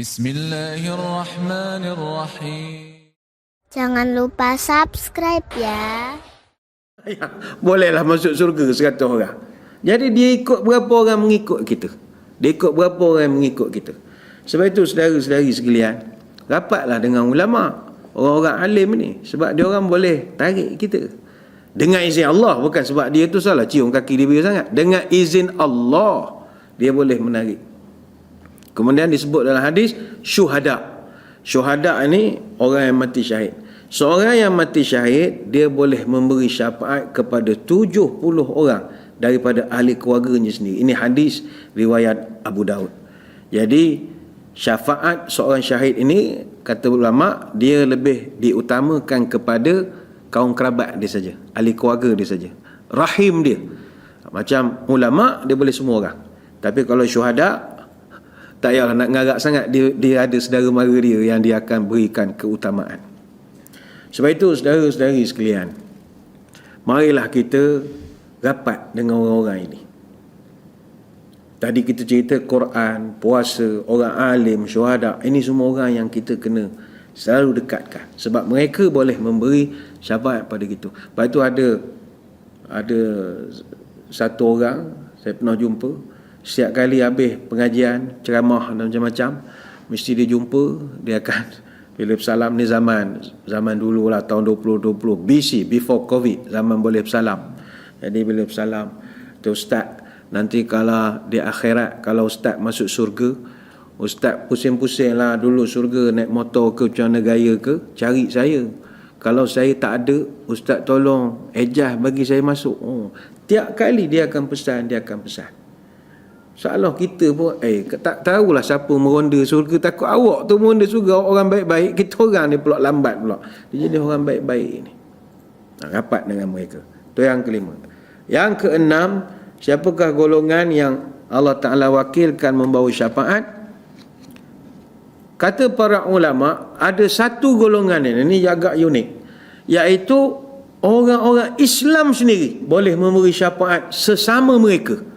Bismillahirrahmanirrahim. Jangan lupa subscribe ya. Bolehlah masuk surga 100 orang. Jadi dia ikut berapa orang mengikut kita. Dia ikut berapa orang mengikut kita. Sebab itu saudara-saudari sekalian, rapatlah dengan ulama, orang-orang alim ni, sebab dia orang boleh tarik kita. Dengan izin Allah, bukan sebab dia tu salah cium kaki dia sangat. Dengan izin Allah dia boleh menarik. Kemudian disebut dalam hadis syuhada. Syuhada ni orang yang mati syahid. Seorang yang mati syahid, dia boleh memberi syafaat kepada 70 orang daripada ahli keluarganya sendiri. Ini hadis riwayat Abu Daud. Jadi syafaat seorang syahid ini, kata ulama, dia lebih diutamakan kepada kaum kerabat dia saja, ahli keluarga dia saja, rahim dia. Macam ulama dia boleh semua orang. Tapi kalau syuhada, tak payah nak ngarap sangat, dia ada saudara mara dia yang dia akan berikan keutamaan. Sebab itu saudara-saudari sekalian, marilah kita rapat dengan orang-orang ini. Tadi kita cerita Quran, puasa, orang alim, syuhada. Ini semua orang yang kita kena selalu dekatkan, sebab mereka boleh memberi syafaat pada kita. Lepas itu ada satu orang saya pernah jumpa, setiap kali habis pengajian, ceramah dan macam-macam, mesti dia jumpa, dia akan bila bersalam ni zaman dulu lah, tahun 2020 BC, before COVID, zaman boleh bersalam. Jadi bila bersalam tu, ustaz, nanti kalau di akhirat, kalau ustaz masuk surga, ustaz pusing-pusing lah dulu surga, naik motor ke, macam mana gaya ke, cari saya. Kalau saya tak ada, ustaz tolong ejah bagi saya masuk. Tiap kali dia akan pesan. Salah kita pun tak tahulah siapa meronda surga. Takut awak tu meronda surga, orang baik-baik, kita orang ni pula lambat pula. Dia jadi orang baik-baik ni. Rapat dengan mereka. Itu yang kelima. Yang keenam, siapakah golongan yang Allah Ta'ala wakilkan membawa syafaat? Kata para ulama, ada satu golongan ini agak unik, iaitu orang-orang Islam sendiri boleh memberi syafaat sesama mereka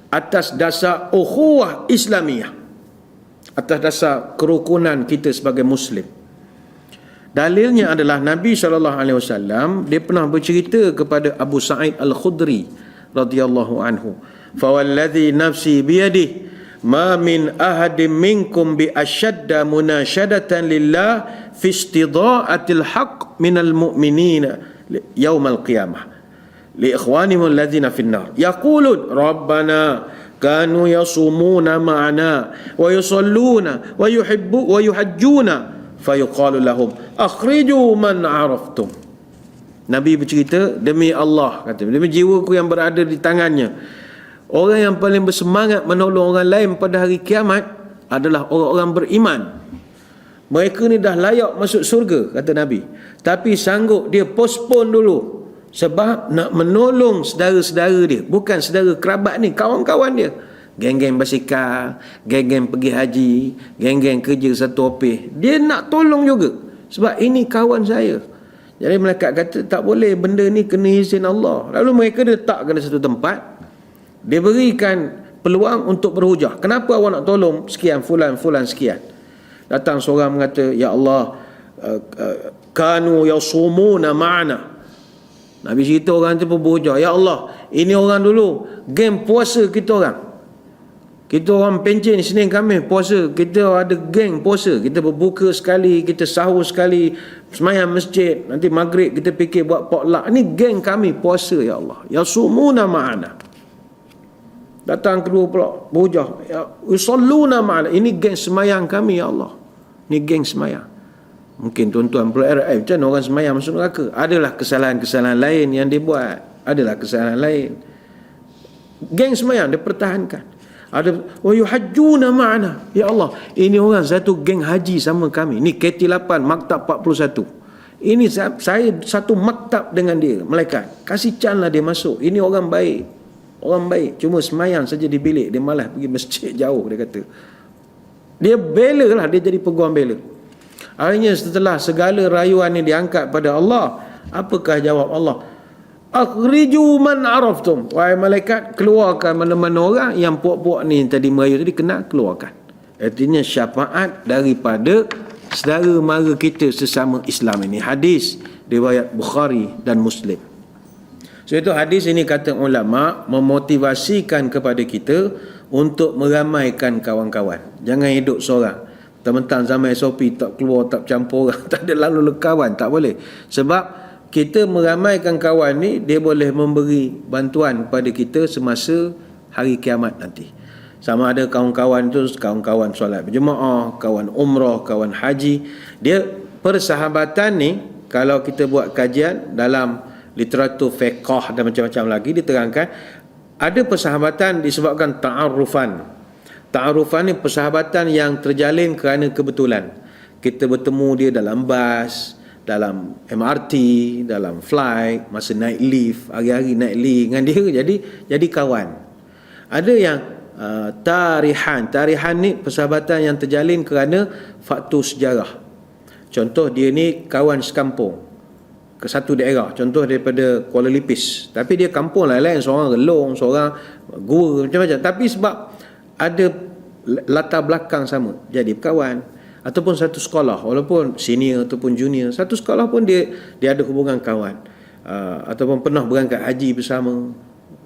atas dasar ukhuwah Islamiyah, atas dasar kerukunan kita sebagai Muslim. Dalilnya adalah Nabi SAW, dia pernah bercerita kepada Abu Sa'id Al-Khudri radhiyallahu anhu, "Fawalladhi nafsi biyadihi ma min ahadin minkum bi ashadda munashadatan lillah fi istida'atil haqq minal mu'minina yawmal qiyamah li ikhwanihim alladhina fin nar yaqulun rabbana kanu yasumuna ma'ana wa yusalluna wa yuhibbu wa yuhajjuna fayuqalu lahum akhriju man araftum." Nabi bercerita, demi Allah, kata, demi jiwaku yang berada di tangannya, orang yang paling bersemangat menolong orang lain pada hari kiamat adalah orang-orang beriman. Mereka ni dah layak masuk surga, kata Nabi, tapi sanggup dia postpone dulu, sebab nak menolong saudara-saudara dia, bukan saudara kerabat ni, kawan-kawan dia, geng-geng basikal, geng-geng pergi haji, geng-geng kerja satu ofis, dia nak tolong juga, sebab ini kawan saya. Jadi malaikat kata tak boleh, benda ni kena izin Allah. Lalu mereka letakkan di satu tempat, dia berikan peluang untuk berhujah. Kenapa awak nak tolong sekian, fulan sekian? Datang seorang mengata, ya Allah, kanu yasumuna ma'ana. Nabi cerita orang tu pun berhujah, ya Allah, ini orang dulu geng puasa kita orang. Kita orang pencen Senin Khamis puasa, kita ada geng puasa, kita berbuka sekali, kita sahur sekali, semayang masjid, nanti maghrib kita fikir buat potluck. Ini geng kami puasa, ya Allah, yasumuna ma'ana. Datang kedua pula berhujah, yusalluna ma'ana, ini geng semayang kami, ya Allah, ini geng semayang. Mungkin tuan-tuan perlu macam mana orang semayang masuk neraka? Adalah kesalahan-kesalahan lain yang dia buat, adalah kesalahan lain. Geng semayang dia pertahankan. Ada wa yuhajjuna ma'ana, ya Allah, ini orang satu geng haji sama kami, ni KT8 maktab 41, ini saya satu maktab dengan dia. Malaikat kasih canlah dia masuk, ini orang baik, cuma semayang saja di bilik, dia malas pergi masjid jauh, dia kata. Dia bela lah, dia jadi peguam bela. Akhirnya setelah segala rayuan ini diangkat pada Allah, apakah jawab Allah? Akhriju man araftum. Wahai malaikat, keluarkan mana-mana orang yang puak-puak ni tadi merayu tadi, kena keluarkan. Artinya syafaat daripada saudara mara kita sesama Islam ini. Hadis riwayat Bukhari dan Muslim. So itu hadis ini kata ulama memotivasikan kepada kita untuk meramaikan kawan-kawan. Jangan hidup seorang. Mentang-mentang zaman SOP tak keluar, tak campur orang, tak ada lalu kawan, tak boleh. Sebab kita meramaikan kawan ni, dia boleh memberi bantuan pada kita semasa hari kiamat nanti. Sama ada kawan-kawan tu, kawan-kawan solat berjemaah, kawan umrah, kawan haji. Dia persahabatan ni, kalau kita buat kajian dalam literatur fiqh dan macam-macam lagi, diterangkan ada persahabatan disebabkan ta'arufan. Ta'arufan ni persahabatan yang terjalin kerana kebetulan. Kita bertemu dia dalam bas, dalam MRT, dalam flight, masa naik lift, hari-hari naik lift dengan dia, jadi kawan. Ada yang tarihan ni persahabatan yang terjalin kerana faktor sejarah. Contoh, dia ni kawan sekampung ke satu daerah, contoh daripada Kuala Lipis, tapi dia kampung lain-lain, seorang Relong, seorang Gua, macam-macam, tapi sebab ada latar belakang sama, jadi berkawan. Ataupun satu sekolah, walaupun senior ataupun junior, satu sekolah pun dia ada hubungan kawan. Ataupun pernah berangkat haji bersama.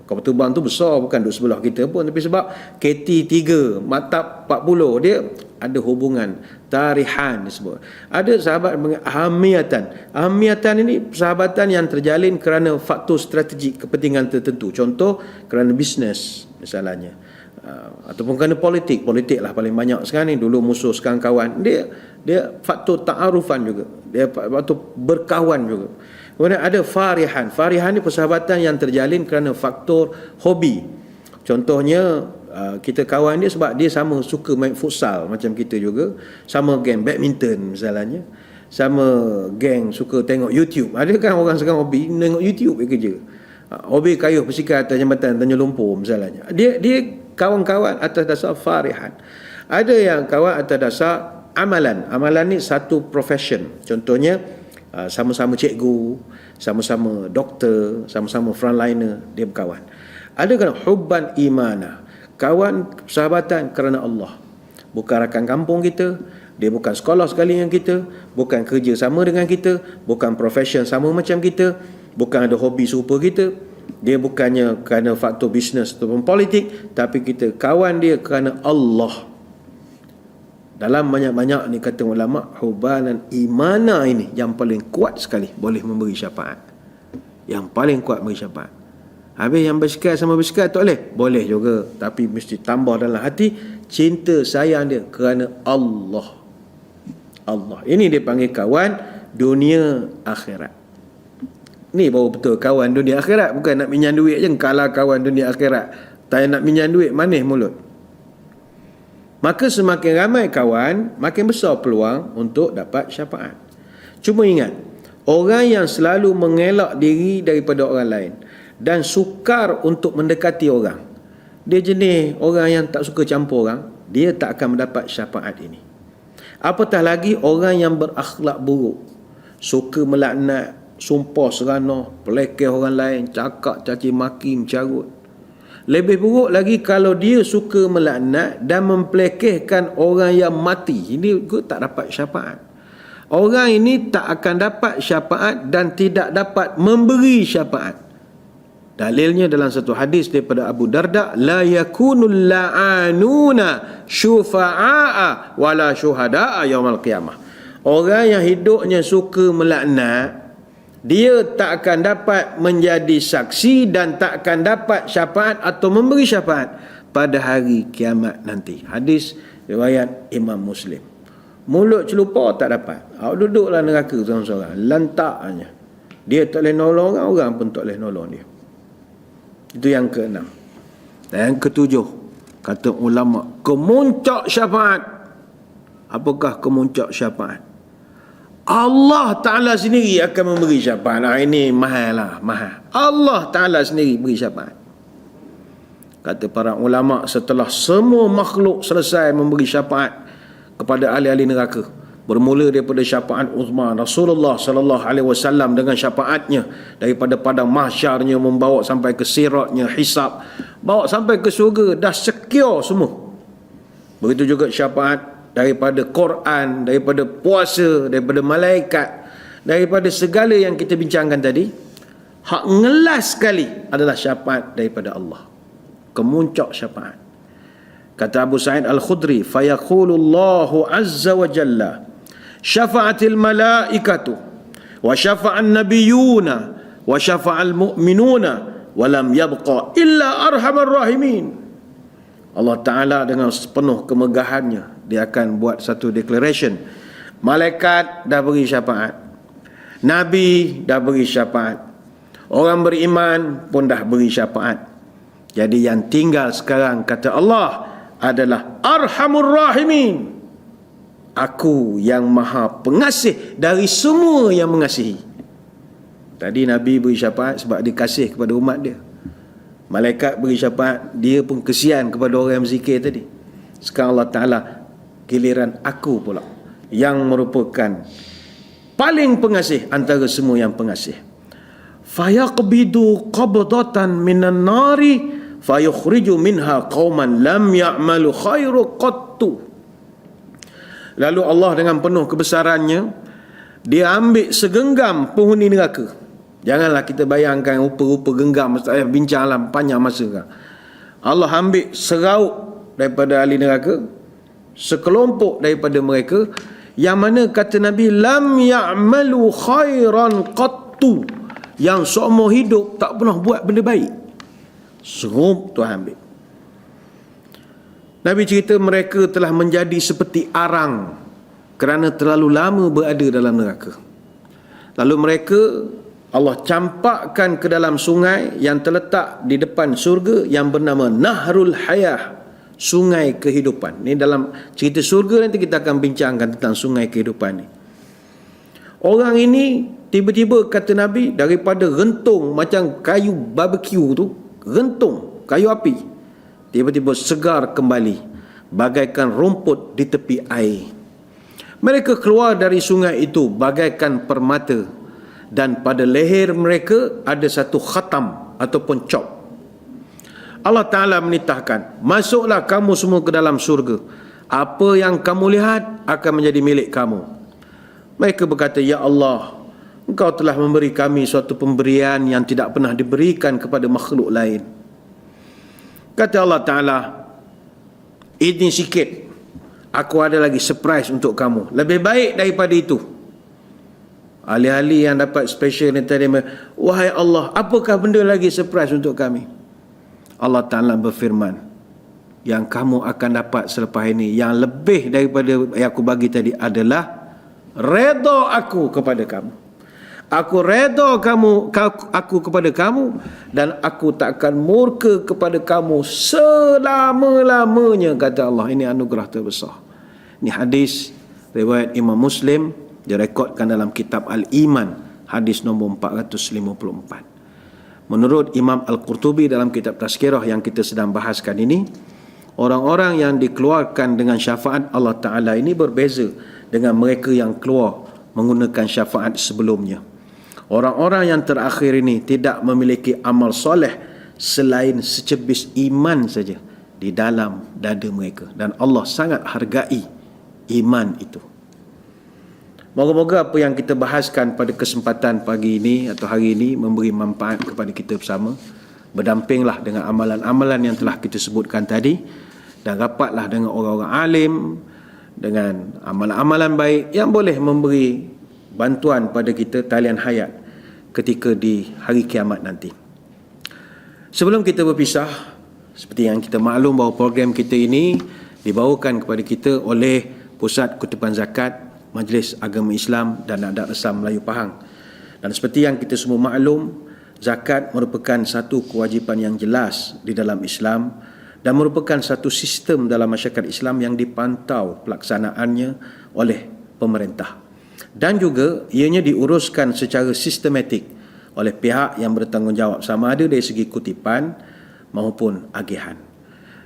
Kapal terbang tu besar, bukan duduk sebelah kita pun, tapi sebab KT3 Maktab 40 dia ada hubungan tarihan disebut. Ada sahabat ahamiatan ini persahabatan yang terjalin kerana faktor strategik kepentingan tertentu. Contoh kerana bisnes misalnya, ataupun kerana politik lah paling banyak sekarang ni. Dulu musuh, sekarang kawan. Dia faktor ta'arufan juga, dia faktor berkawan juga. Kemudian ada farihan ni persahabatan yang terjalin kerana faktor hobi. Contohnya kita kawan dia sebab dia sama suka main futsal macam kita juga, sama geng badminton misalnya, sama geng suka tengok YouTube. Ada kan orang sekarang hobi tengok YouTube kerja. Hobi kayuh bersikap atas jambatan Tanjung Lumpur misalnya. Dia kawan-kawan atas dasar farihan. Ada yang kawan atas dasar amalan. Amalan ni satu profession. Contohnya sama-sama cikgu, sama-sama doktor, sama-sama frontliner, dia berkawan. Ada kan hubban imana, kawan sahabatan kerana Allah. Bukan rakan kampung kita, dia bukan sekolah sekali dengan kita, bukan kerja sama dengan kita, bukan profession sama macam kita, bukan ada hobi serupa kita. Dia bukannya kerana faktor bisnes ataupun politik, tapi kita kawan dia kerana Allah. Dalam banyak-banyak ni kata ulama, hubanan imana ini yang paling kuat sekali boleh memberi syafaat. Yang paling kuat memberi syafaat. Habis yang bersikap sama bersikap tak boleh? Boleh juga, tapi mesti tambah dalam hati cinta sayang dia kerana Allah. Allah. Ini dia panggil kawan dunia akhirat. Ni baru betul kawan dunia akhirat, bukan nak minjam duit je. Kalau kawan dunia akhirat, tak nak minjam duit, manis mulut. Maka semakin ramai kawan, makin besar peluang untuk dapat syafaat. Cuma ingat, orang yang selalu mengelak diri daripada orang lain dan sukar untuk mendekati orang, dia jenis orang yang tak suka campur orang, dia tak akan mendapat syafaat ini. Apatah lagi orang yang berakhlak buruk, suka melaknat, sumpah seranah, pelekeh orang lain, cakap caci maki, mencarut. Lebih buruk lagi kalau dia suka melaknat dan mempelekehkan orang yang mati. Ini juga tak dapat syafaat. Orang ini tak akan dapat syafaat dan tidak dapat memberi syafaat. Dalilnya dalam satu hadis daripada Abu Darda, la yakunul la'anuna syufa'a wala syuhada'a yaumal qiyamah. Orang yang hidupnya suka melaknat, dia tak akan dapat menjadi saksi dan tak akan dapat syafaat atau memberi syafaat pada hari kiamat nanti. Hadis riwayat Imam Muslim. Mulut celupa tak dapat. Awak duduklah neraka seorang-seorang, lantak hanya. Dia tak boleh nolong orang, orang pun tak boleh nolong dia. Itu yang keenam. Dan yang ketujuh, kata ulama, kemuncak syafaat. Apakah kemuncak syafaat? Allah Ta'ala sendiri akan memberi syafaat. Ini mahal lah, mahal. Allah Ta'ala sendiri beri syafaat. Kata para ulama, setelah semua makhluk selesai memberi syafaat kepada ahli-ahli neraka, bermula daripada syafaat Uthman, Rasulullah sallallahu alaihi wasallam dengan syafaatnya daripada padang mahsyarnya, membawa sampai ke siratnya, hisab, bawa sampai ke syurga, dah secure semua. Begitu juga syafaat daripada Quran, daripada puasa, daripada malaikat, daripada segala yang kita bincangkan tadi. Hak ngelas sekali adalah syafaat daripada Allah. Kemuncak syafaat. Kata Abu Sa'id Al-Khudri, fayaqulu Allahu azza wa jalla, syafa'atil malaikatu wa syafa'an nabiyuna wa syafa'al mu'minuna wa lam yabqa illa arhamar rahimin. Allah Ta'ala dengan sepenuh kemegahannya, dia akan buat satu declaration. Malaikat dah beri syafaat, Nabi dah beri syafaat, orang beriman pun dah beri syafaat. Jadi yang tinggal sekarang, kata Allah, adalah Arhamur Rahimin. Aku yang maha pengasih dari semua yang mengasihi. Tadi Nabi beri syafaat sebab dia kasih kepada umat dia. Malaikat beri syafaat, dia pun kesian kepada orang yang berzikir tadi. Sekarang Allah Ta'ala, giliran aku pula yang merupakan paling pengasih antara semua yang pengasih. Fayaqbidu qabdatan minan nari fayukhriju minha qauman lam ya'malu khairu qattu. Lalu Allah dengan penuh kebesarannya, dia ambil segenggam penghuni neraka. Janganlah kita bayangkan rupa-rupa genggam, saya bincang dalam panjang masa kan. Allah ambil seraup daripada ahli neraka, sekelompok daripada mereka, yang mana kata Nabi, lam ya'malu khairan qattu, yang seumur hidup tak pernah buat benda baik. Serup Tuhan ambil. Nabi cerita mereka telah menjadi seperti arang kerana terlalu lama berada dalam neraka. Lalu mereka Allah campakkan ke dalam sungai yang terletak di depan surga yang bernama Nahrul Hayah, sungai kehidupan. Ini dalam cerita surga, nanti kita akan bincangkan tentang sungai kehidupan ni. Orang ini tiba-tiba kata Nabi, daripada rentung macam kayu barbecue tu, rentung kayu api, tiba-tiba segar kembali bagaikan rumput di tepi air. Mereka keluar dari sungai itu bagaikan permata, dan pada leher mereka ada satu khatam ataupun cop. Allah Ta'ala menitahkan, masuklah kamu semua ke dalam surga, apa yang kamu lihat akan menjadi milik kamu. Mereka berkata, ya Allah, Engkau telah memberi kami suatu pemberian yang tidak pernah diberikan kepada makhluk lain. Kata Allah Ta'ala, ini sikit, aku ada lagi surprise untuk kamu, lebih baik daripada itu. Ahli-ahli yang dapat special ni tadi, wahai Allah, apakah benda lagi surprise untuk kami? Allah Ta'ala berfirman, yang kamu akan dapat selepas ini, yang lebih daripada yang aku bagi tadi adalah redha aku kepada kamu. Aku redha aku kepada kamu, dan aku tak akan murka kepada kamu selama-lamanya, kata Allah. Ini anugerah terbesar. Ini hadis riwayat Imam Muslim, direkodkan dalam kitab Al-Iman, hadis nombor 454. Menurut Imam Al-Qurtubi dalam kitab Tazkirah yang kita sedang bahaskan ini, orang-orang yang dikeluarkan dengan syafaat Allah Ta'ala ini berbeza dengan mereka yang keluar menggunakan syafaat sebelumnya. Orang-orang yang terakhir ini tidak memiliki amal soleh selain secebis iman saja di dalam dada mereka, dan Allah sangat hargai iman itu. Moga-moga apa yang kita bahaskan pada kesempatan pagi ini atau hari ini memberi manfaat kepada kita bersama. Berdampinglah dengan amalan-amalan yang telah kita sebutkan tadi, dan rapatlah dengan orang-orang alim, dengan amalan-amalan baik yang boleh memberi bantuan pada kita talian hayat ketika di hari kiamat nanti. Sebelum kita berpisah, seperti yang kita maklum bahawa program kita ini dibawakan kepada kita oleh Pusat Kutipan Zakat, Majlis Agama Islam dan Adat Resam Melayu Pahang. Dan seperti yang kita semua maklum, zakat merupakan satu kewajipan yang jelas di dalam Islam dan merupakan satu sistem dalam masyarakat Islam yang dipantau pelaksanaannya oleh pemerintah. Dan juga ianya diuruskan secara sistematik oleh pihak yang bertanggungjawab, sama ada dari segi kutipan maupun agihan.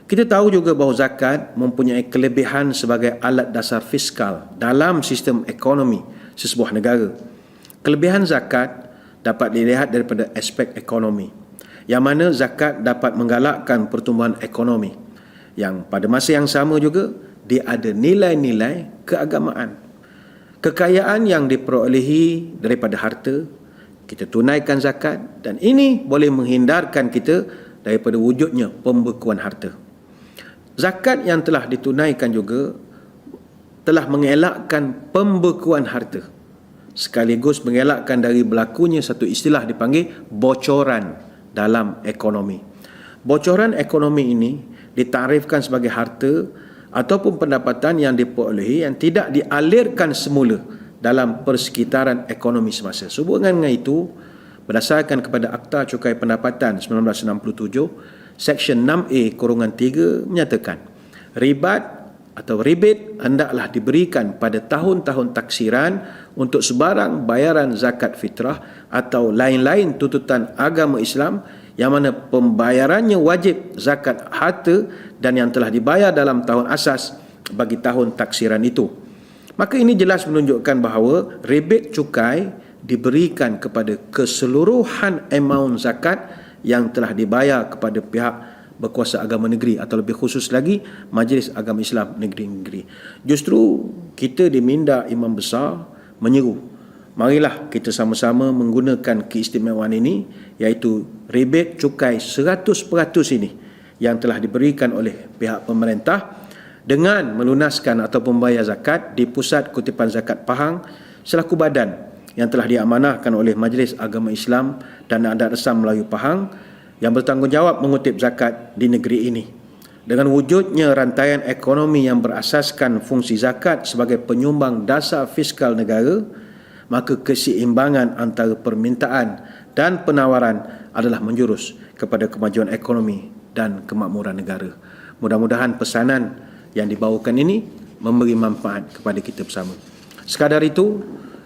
Kita tahu juga bahawa zakat mempunyai kelebihan sebagai alat dasar fiskal dalam sistem ekonomi sesebuah negara. Kelebihan zakat dapat dilihat daripada aspek ekonomi, yang mana zakat dapat menggalakkan pertumbuhan ekonomi. yang pada masa yang sama juga dia ada nilai-nilai keagamaan. Kekayaan yang diperolehi daripada harta, kita tunaikan zakat, dan ini boleh menghindarkan kita daripada wujudnya pembekuan harta. Zakat yang telah ditunaikan juga telah mengelakkan pembekuan harta, sekaligus mengelakkan dari berlakunya satu istilah dipanggil bocoran dalam ekonomi. Bocoran ekonomi ini ditarifkan sebagai harta ataupun pendapatan yang diperolehi yang tidak dialirkan semula dalam persekitaran ekonomi semasa. Sehubungan dengan itu, berdasarkan kepada Akta Cukai Pendapatan 1967, Seksyen 6A-3 menyatakan ribat atau rebate hendaklah diberikan pada tahun-tahun taksiran untuk sebarang bayaran zakat fitrah atau lain-lain tuntutan agama Islam yang mana pembayarannya wajib zakat harta dan yang telah dibayar dalam tahun asas bagi tahun taksiran itu. Maka ini jelas menunjukkan bahawa rebate cukai diberikan kepada keseluruhan amaun zakat yang telah dibayar kepada pihak berkuasa agama negeri atau lebih khusus lagi Majlis Agama Islam negeri-negeri. Justru kita diminta imam besar menyeru, marilah kita sama-sama menggunakan keistimewaan ini, iaitu rebate cukai 100% ini yang telah diberikan oleh pihak pemerintah dengan melunaskan atau membayar zakat di Pusat Kutipan Zakat Pahang selaku badan yang telah diamanahkan oleh Majlis Agama Islam dan Adat Resam Melayu Pahang yang bertanggungjawab mengutip zakat di negeri ini. Dengan wujudnya rantaian ekonomi yang berasaskan fungsi zakat sebagai penyumbang dasar fiskal negara, maka keseimbangan antara permintaan dan penawaran adalah menjurus kepada kemajuan ekonomi dan kemakmuran negara. Mudah-mudahan pesanan yang dibawakan ini memberi manfaat kepada kita bersama. Sekadar itu,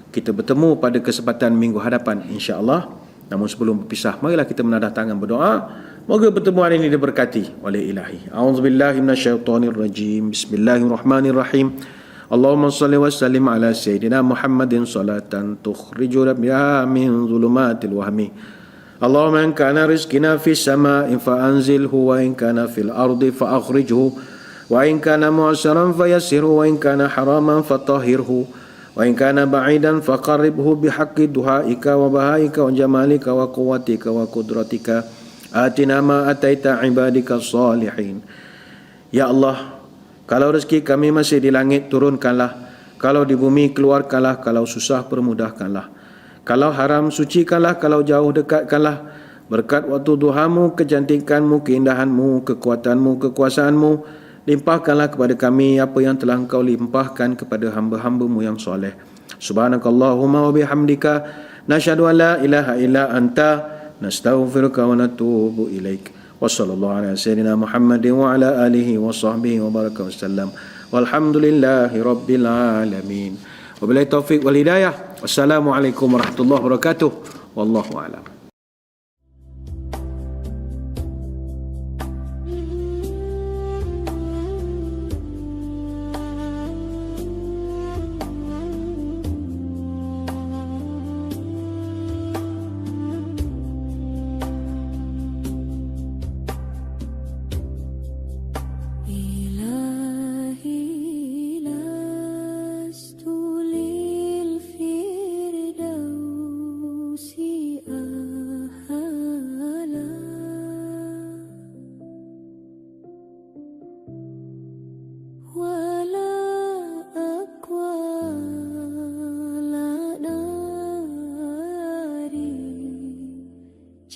kita bertemu pada kesempatan minggu hadapan insya-Allah. Namun sebelum berpisah, marilah kita menadah tangan berdoa. Moga pertemuan ini diberkati oleh Ilahi. A'udzubillahi minasyaitonirrajim. Bismillahirrahmanirrahim. Allahumma salli wa sallim ala Sayyidina Muhammadin salatan tukhrijuna biha min zulumatil wahmi. Allahumma in kana rizqina fis sama'i fa anzilhu wa in kana fil ardi fa akhrijhu wa in kana mu'saran fayassirhu wa in kana haraman fatahhirhu wa in kana ba'idan faqarribhu bihaqqi duhaika wa bahaika wa jamalika wa quwwatika wa qudratika atina ma ataita ibadika salihin. Ya Allah, kalau rezeki kami masih di langit, turunkanlah. Kalau di bumi, keluarkanlah. Kalau susah, permudahkanlah. Kalau haram, sucikanlah. Kalau jauh, dekatkanlah. Berkat waktu duhamu, kecantikanmu, keindahanmu, kekuatanmu, kekuasaanmu, limpahkanlah kepada kami apa yang telah engkau limpahkan kepada hamba-hambamu yang soleh. Subhanakallahumma wa bihamdika nashhadu an la ilaha illa anta nastaghfiruka wa natubu ilaik. Wa sallallahu ala sayyidina Muhammadin wa ala alihi wa sahbihi wa baraka wasallam. Walhamdulillahi rabbil alamin. Wabillahi taufiq wal hidayah. Wassalamualaikum warahmatullahi wabarakatuh. Wallahu a'lam.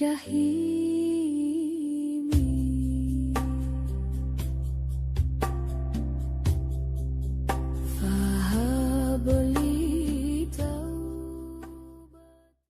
Jahil